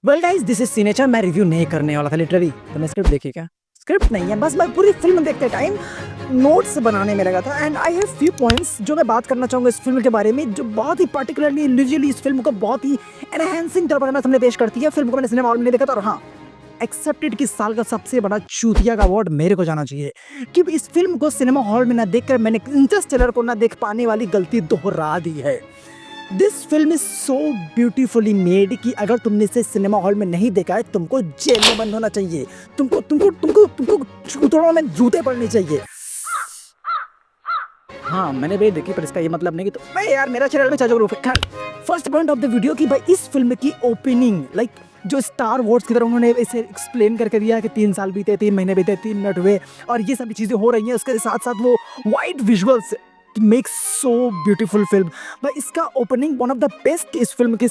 Well guys, this is signature. मैं review नहीं करने वाला था लिटरली। तुमने स्क्रिप्ट देखी क्या? स्क्रिप्ट नहीं है, बस मैं पूरी फिल्म देखते टाइम नोट्स बनाने में लगा था and I have few points जो मैं बात करना चाहूँगा इस फिल्म के बारे में, जो बहुत ही पर्टिकुलरली इंडिविजुअली इस फिल्म को बहुत ही एनहेंसिंग तौर पर हमें सामने पेश करती है। फिल्म को मैंने सिनेमा हॉल में नहीं देखा था और हाँ, एक्सेप्टेड कि साल का सबसे बड़ा चूतिया का अवार्ड मेरे को जाना चाहिए कि इस फिल्म को सिनेमा हॉल में ना देखकर मैंने इंटरस्टेलर को ना देख पाने वाली गलती दोहरा दी है। This film is so beautifully made कि अगर तुमने इसे सिनेमा हॉल में नहीं देखा है, तुमको जेल में बंद होना चाहिए। तुमको तुमको तुमको तुमको जूतों में जूते पड़ने चाहिए। हाँ, मैंने भी देखी, पर इसका ये मतलब नहीं कि तो मैं यार मेरा चैनल में चाचा ग्रुप है। First point of the video कि भाई इस फिल्म की ओपनिंग जो स्टार वॉर्स की तरह उन्होंने इसे एक्सप्लेन करके दिया कि 3 साल बीते, 3 महीने बीते, 3 मिनट हुए और ये सभी चीज़ें हो रही हैं। उसके साथ साथ वो white visuals make so beautiful film. भाई इसका opening one of the best इस फिल्म के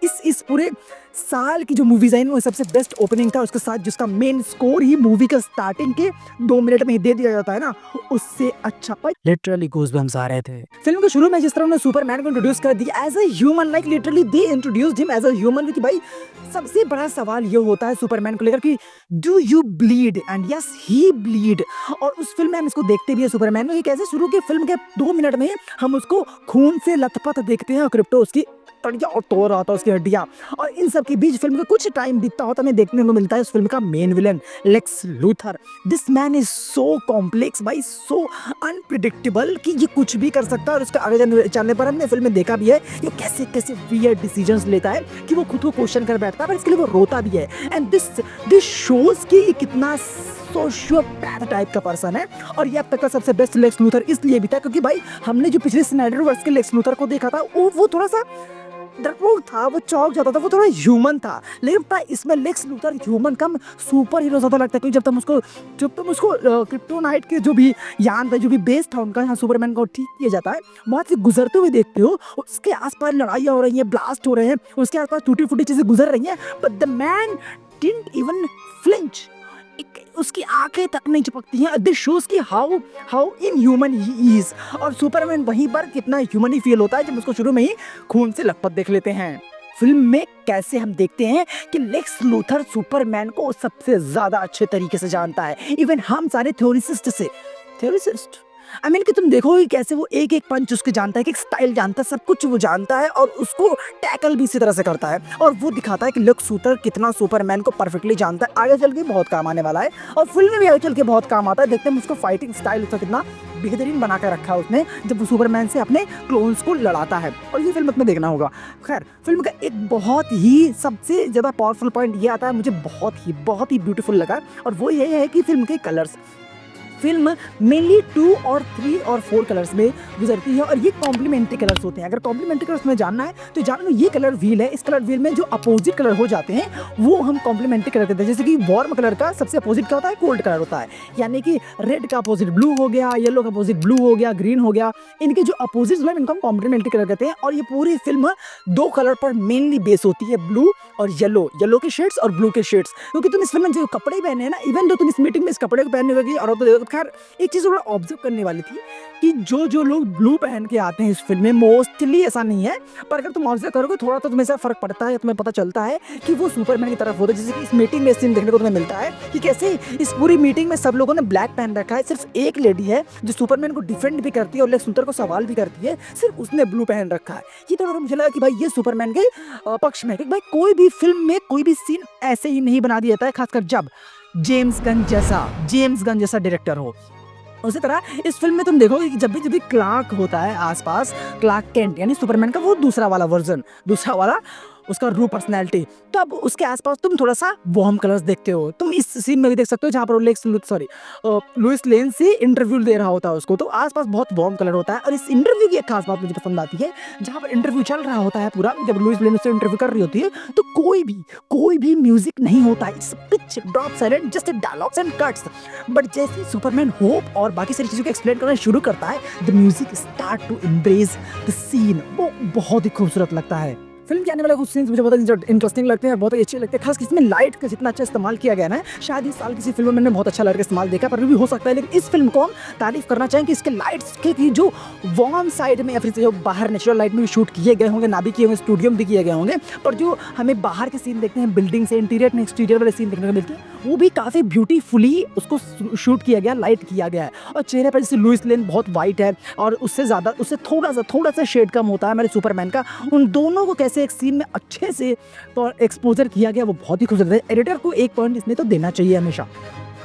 इस पूरे साल की जो मूवीज आई वो सबसे बेस्ट ओपनिंग था। उसके साथ जिसका मेन स्कोर ही मूवी का स्टार्टिंग के 2 मिनट में ही दे दिया जाता है ना, उससे अच्छा भाई लिटरली गूज़बम्स आ रहे थे। फिल्म के शुरू में जिस तरह उन्होंने सुपरमैन को इंट्रोड्यूस कर दिया as a human, like literally they introduced him as a human. कि भाई सबसे बड़ा सवाल ये होता है सुपरमैन को लेकर कि do you bleed, and yes he bleed. और उस फिल्म में हम इसको देखते भी है सुपरमैन को कि कैसे शुरू के फिल्म के 2 मिनट में हम उसको खून से लथपथ देखते हैं और क्रिप्टो उसकी तड़िया और तोड़ रहा था उसकी हड्डियां, और इन सब के बीच फिल्म का कुछ टाइम बीतता होता हमें देखने को मिलता है उस फिल्म का main villain Lex Luthor. This man is so complex भाई, सो अनप्रिडिक्टेबल कि ये कुछ भी कर सकता है। और उसके आगे चलने पर हमने फिल्म में देखा भी है ये कैसे कैसे वियर्ड डिसीजंस लेता है कि वो खुद को क्वेश्चन कर बैठता है, पर इसके लिए वो रोता भी है। एंड दिस शोज कि ये कितना सोशियोपैथ टाइप का पर्सन है। और ये अब तक का सबसे बेस्ट लेक्स लूथर इसलिए भी था क्योंकि भाई हमने जो पिछले स्नाइडरवर्स के लेक्स लूथर को देखा था वो थोड़ा सा डरपोक था, वो चौंक जाता था, वो थोड़ा ह्यूमन था। लेकिन इसमें लेक्स लूथर ह्यूमन कम सुपर हीरो ज़्यादा लगता है क्योंकि जब तुम उसको क्रिप्टोनाइट के जो भी यान था, जो भी बेस था उनका, यहाँ सुपरमैन को ठीक किया जाता है, वहाँ से गुजरते हुए देखते हो उसके आसपास लड़ाइयाँ हो रही हैं, ब्लास्ट हो रहे हैं, उसके आसपास टूटी फूटी चीज़ें गुजर रही हैं, but the man didn't even flinch. उसकी आंखें तक नहीं चिपकती हैं। दिस शोज की हाउ इनह्यूमन ही इज। और सुपरमैन वहीं पर कितना ह्यूमन ही फील होता है जब उसको शुरू में ही खून से लथपथ देख लेते हैं। फिल्म में कैसे हम देखते हैं कि लेक्स लूथर सुपरमैन को सबसे ज्यादा अच्छे तरीके से जानता है, इवन हम सारे थ्योरिसिस्ट आई मीन कि तुम देखो कि कैसे वो एक एक पंच उसके जानता है, एक स्टाइल जानता है, सब कुछ वो जानता है और उसको टैकल भी इसी तरह से करता है। और वो दिखाता है कि लेक्स लूथर कितना सुपरमैन को परफेक्टली जानता है। आगे चल के बहुत काम आने वाला है और फिल्म में भी आगे चल के बहुत काम आता है। देखते हैं उसको फाइटिंग स्टाइल उसका कितना बेहतरीन बना कर रखा है उसने जब वो सुपरमैन से अपने क्लोन्स को लड़ाता है। और ये फिल्म में देखना होगा। खैर, फिल्म का एक बहुत ही सबसे ज़्यादा पावरफुल पॉइंट ये आता है, मुझे बहुत ही ब्यूटीफुल लगा, और वो ये है कि फिल्म के कलर्स। फिल्म मेनली 2 और 3 और 4 कलर्स में गुजरती है और ये कॉम्प्लीमेंट्री कलर्स होते हैं। अगर कॉम्प्लीमेंट्री कलर्स में जानना है तो जान लो ये कलर व्हील है। इस कलर व्हील में जो अपोजिट कलर हो जाते हैं वो हम कॉम्प्लीमेंट्री कलर कहते हैं। जैसे कि वार्म कलर का सबसे अपोजिट क्या होता है? कोल्ड कलर होता है। यानी कि रेड का अपोजिट ब्लू हो गया, येलो का अपोजिट ब्लू हो गया, ग्रीन हो गया। इनके जो अपोजिट हैं इनको हम कॉम्प्लीमेंट्री कलर कहते हैं। और ये पूरी फिल्म 2 कलर पर मेनली बेस होती है, ब्लू और येलो के शेड्स और ब्लू के शेड्स। क्योंकि तुम इस फिल्म में जो कपड़े पहने हैं ना, इवन तो तुम इस मीटिंग में इस कपड़े को पहनने होगी। और तो खैर एक चीज़ थोड़ा ऑब्जर्व करने वाली थी कि जो लोग ब्लू पहन के आते हैं इस फिल्म में, मोस्टली ऐसा नहीं है, पर अगर तुम ऑब्जर्व करोगे थोड़ा तो तुम्हें ऐसा फर्क पड़ता है, तुम्हें पता चलता है कि वो सुपरमैन की तरफ होता है। जैसे कि इस मीटिंग में सीन देखने को तुम्हें मिलता है कि कैसे इस पूरी मीटिंग में सब लोगों ने ब्लैक पहन रखा है, सिर्फ एक लेडी है जो सुपरमैन को डिफेंड भी करती है और लेक्स लूथर को सवाल भी करती है, सिर्फ उसने ब्लू पहन रखा है। ये थोड़ा मुझे लगा कि भाई ये सुपरमैन के पक्ष में है। भाई कोई भी फिल्म में कोई भी सीन ऐसे ही नहीं बना दिया जाता है, खासकर जब जेम्स गन जैसा डायरेक्टर हो। उसी तरह इस फिल्म में तुम देखोगे कि जब भी क्लार्क होता है आसपास, क्लार्क केंट यानी सुपरमैन का वो दूसरा वाला उसका रू पर्सनैलिटी, तब उसके आसपास तुम थोड़ा सा वार्म कलर्स देखते हो। तुम इस सीन में भी देख सकते हो जहाँ पर लुइस लेन से इंटरव्यू दे रहा होता है उसको, तो आसपास बहुत वार्म कलर होता है। और इस इंटरव्यू की एक खास बात मुझे पसंद आती है, जहाँ पर इंटरव्यू चल रहा होता है पूरा, जब लुइस लेन उससे इंटरव्यू कर रही होती है तो कोई भी म्यूजिक नहीं होता है, it's pitch drop silent, just dialogues and cuts. But जैसे सुपरमैन होप और बाकी सारी चीज़ों को एक्सप्लेन करना शुरू करता है, the music start to embrace the scene. वो बहुत ही खूबसूरत लगता है। फिल्म के आने वाले कुछ सीन्स मुझे बहुत इंटरेस्टिंग लगते हैं, बहुत ही अच्छे लगते हैं, खास इसमें लाइट का जितना अच्छा इस्तेमाल किया गया ना, शायद इस साल किसी फिल्म में मैंने बहुत अच्छा लाइट का इस्तेमाल देखा, पर भी हो सकता है। लेकिन इस फिल्म को हम तारीफ करना चाहें कि इसके लाइट्स की जो वार्म साइड में या फिर जो बाहर नेचुरल लाइट में भी शूट किए गए होंगे, ना भी किए होंगे, स्टूडियो में भी किए गए होंगे, पर जो हमें बाहर के सीन देखते हैं, बिल्डिंग से इंटीरियर में एक्सटीरियर वाले सीन देखने को मिलते हैं, वो भी काफ़ी ब्यूटीफुली उसको शूट किया गया, लाइट किया गया है। और चेहरे पर जैसे लुइस लेन बहुत वाइट है और उससे थोड़ा सा शेड कम होता है हमारे सुपरमैन का, उन दोनों को कैसे एक सीन में अच्छे से एक्सपोजर किया गया, वो बहुत ही खूबसूरत है। एडिटर को एक पॉइंट इसमें तो देना चाहिए हमेशा।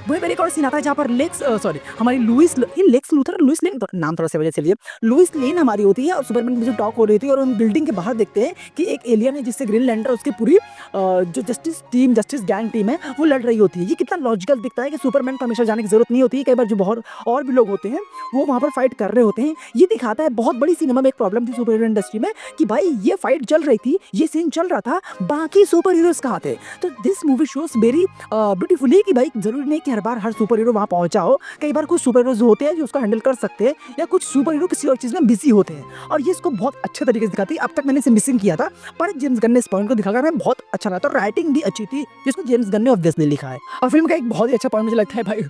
वही मेरे एक और सीन आता है जहाँ पर हमारी लुइस लेन नाम थोड़ा सी वजह से लिए लुइस लेन हमारी होती है और सुपरमैन की जो टॉक हो रही थी, और हम बिल्डिंग के बाहर देखते हैं कि एक एलियन है जिससे ग्रीन लैंटर्न उसकी पूरी जो जस्टिस गैंग टीम है वो लड़ रही होती है। ये कितना लॉजिकल दिखता है कि सुपरमैन को हमेशा जाने की जरूरत नहीं होती है, कई बार जो बहुत और भी लोग होते हैं वो वहाँ पर फाइट कर रहे होते हैं। ये दिखाता है बहुत बड़ी सिनेमा में एक प्रॉब्लम थी सुपर हीरो इंडस्ट्री में कि भाई ये फाइट चल रही थी, ये सीन चल रहा था, बाकी सुपर हीरोज कहाँ थे। तो this movie shows very beautifully कि भाई जरूरी नहीं कि हर बार हर सुपर हीरो वहाँ पहुंचा हो, कई बार कुछ सुपर हीरोज होते हैं जो उसको हैंडल कर सकते हैं, या कुछ सुपर हीरो किसी और चीज़ में बिजी होते हैं, और ये इसको बहुत अच्छे तरीके से दिखाती है। अब तक मैंने इसे मिसिंग किया था, पर जेम्स गन ने इस पॉइंट को दिखाकर हमें बहुत अच्छा लगा, तो राइटिंग भी अच्छी थी जिसको जेम्स गन ने ऑब्वियसली लिखा है। और फिल्म का एक बहुत ही अच्छा पॉइंट मुझे लगता है भाई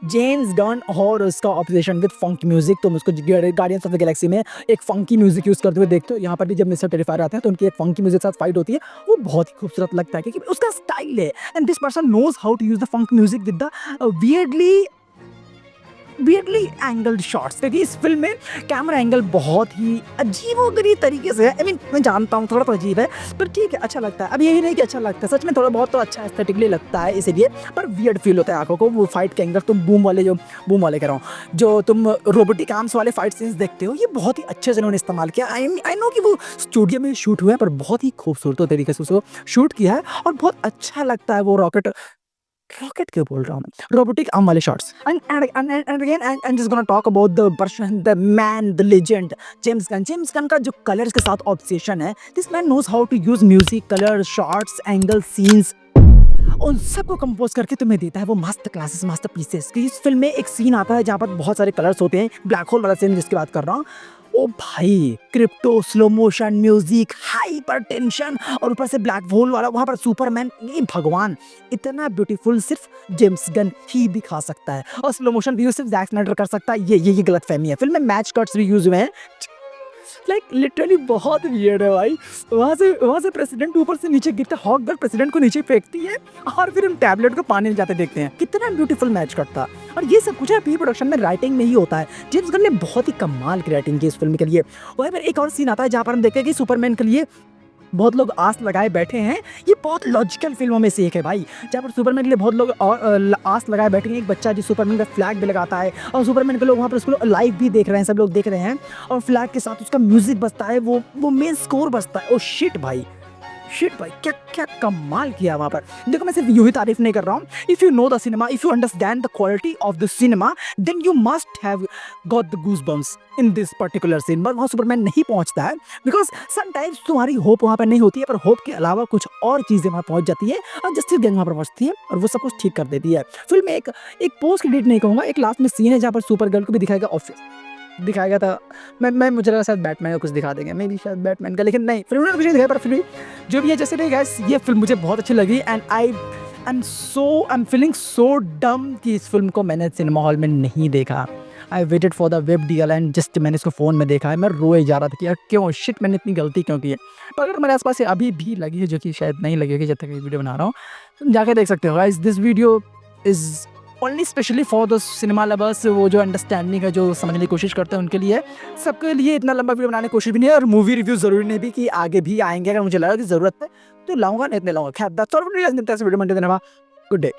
जेम्स गन और उसका ऑब्सेशन विद फंक म्यूजिक। तुम उसको गार्डियंस ऑफ द गैलेक्सी में एक फंकी म्यूजिक यूज करते हुए देखते हो, यहाँ पर भी जब मिस्टर टेरिफायर आते हैं तो उनकी एक फंकी म्यूजिक के साथ फाइट होती है, वो बहुत ही खूबसूरत लगता है क्योंकि उसका स्टाइल है, and this person knows how to use the funk music with the weirdly angled shots. क्योंकि इस फिल्म में कैमरा एंगल बहुत ही अजीबोगरीब तरीके से है। आई मीन मैं जानता हूँ थोड़ा तो अजीब है, पर ठीक है, अच्छा लगता है। अब यही नहीं कि अच्छा लगता है, सच में थोड़ा बहुत तो अच्छा एस्थेटिकली लगता है इसीलिए, पर वियर्ड फील होता है आंखों को। वो फाइट के एंगल तुम बूम वाले कह रहा हूँ, जो तुम रोबोटिक आर्म्स वाले फाइट सीन्स देखते हो, ये बहुत ही अच्छे से उन्होंने इस्तेमाल किया। आई नो कि वो स्टूडियो में शूट हुआ है, पर बहुत ही खूबसूरत तरीके से उसको शूट किया है और बहुत अच्छा लगता है। वो रॉकेट क्यों बोल रहा हूँ मैं, रोबोटिक आर्म वाले shots. And again I am just gonna talk about the person, the man, the legend James Gunn का जो कलर्स के साथ ऑब्सेशन है। This man knows how to use music, colour, shots, angle, scenes, उन सबको compose करके तुम्हें देता है वो मास्टर क्लासेस, मास्टर पीसेस। कि इस फिल्म में एक सीन आता है जहाँ पर बहुत सारे कलर्स होते हैं, ब्लैक होल वाला सीन जिसकी बात कर रहा हूँ। ओ भाई, crypto, slow motion, music, hyper tension, और ऊपर से ब्लैक होल वाला, वहाँ पर सुपरमैन, ये भगवान, इतना ब्यूटीफुल सिर्फ जेम्स गन ही दिखा सकता है। और स्लो मोशन भी सिर्फ जैक स्नाइडर कर सकता है। ये गलत फहमी है। फिल्म में मैच कट्स भी यूज हुए हैं, लाइक लिटरली बहुत वियर्ड है भाई। वहाँ से प्रेसिडेंट ऊपर से नीचे गिरता, हॉक गर्ल प्रेसिडेंट को नीचे फेंकती है और फिर हम टैबलेट को पानी में जाते देखते हैं। कितना ब्यूटीफुल मैच करता। और ये सब कुछ है प्री प्रोडक्शन में, राइटिंग में ही होता है। जेम्स गन ने बहुत ही कमाल की राइटिंग की इस फिल्म के लिए। वहीं पर एक और सीन आता है जहाँ पर हम देखते हैं कि सुपरमैन के लिए बहुत लोग आस लगाए बैठे हैं। ये बहुत लॉजिकल फिल्मों में से एक है भाई, जहाँ पर सुपरमैन के लिए बहुत लोग आस लगाए बैठे हैं। एक बच्चा जो सुपरमैन का फ्लैग भी लगाता है, और सुपरमैन के लोग वहाँ पर उसको लाइव भी देख रहे हैं, सब लोग देख रहे हैं, और फ्लैग के साथ उसका म्यूजिक बजता है, वो मेन स्कोर बजता है। ओ शिट भाई, क्या क्या कमाल किया वहाँ पर। देखो मैं सिर्फ यूं ही तारीफ नहीं कर रहा हूँ। If you know the cinema, if you understand the quality of the cinema, then you must have got the goosebumps in this particular scene. But वहाँ सुपरमैन नहीं पहुँचता है, बिकॉज समटाइम्स तुम्हारी होप वहाँ पर नहीं होती है, पर होप के अलावा कुछ और चीज़ें वहाँ पहुँच जाती है, और जस्टिस गैंग वहाँ पर पहुँचती है और वो सब कुछ ठीक कर देती है। फिल्म में एक पोस्ट क्रेडिट नहीं कहूँगा, एक लास्ट में सीन है जहाँ पर सुपर गर्ल को भी दिखाया गया था। मैं मुझे लगा शायद बैटमैन का कुछ दिखा देंगे, मे भी शायद बैटमैन का, लेकिन नहीं, फिल्म ने कुछ नहीं दिखाया। पर फिर भी जो भी है, जैसे भी गाइस, ये फिल्म मुझे बहुत अच्छी लगी, and I am feeling so डम कि इस फिल्म को मैंने सिनेमा हॉल में नहीं देखा। I waited for the web DL and just मैंने इसको फ़ोन में देखा है। मैं रोए जा रहा था कि यार क्यों, शिट, मैंने इतनी गलती क्यों की है। पर अगर मेरे आसपास से अभी भी लगी है, जो कि शायद नहीं लगी होगी जब तक ये वीडियो बना रहा हूँ, तुम जाके देख सकते हो guys. This video is only specially for the cinema lovers, वो जो अंडरस्टैंडिंग है, जो समझने की कोशिश करते हैं, उनके लिए। सबके लिए इतना लंबा वीडियो बनाने की कोशिश भी नहीं है, और मूवी रिव्यू जरूरी नहीं भी कि आगे भी आएंगे। अगर मुझे लगा कि ज़रूरत है तो लाऊंगा, नहीं इतने लाऊंगा। खैर, that's all for today. Video में गुड डे।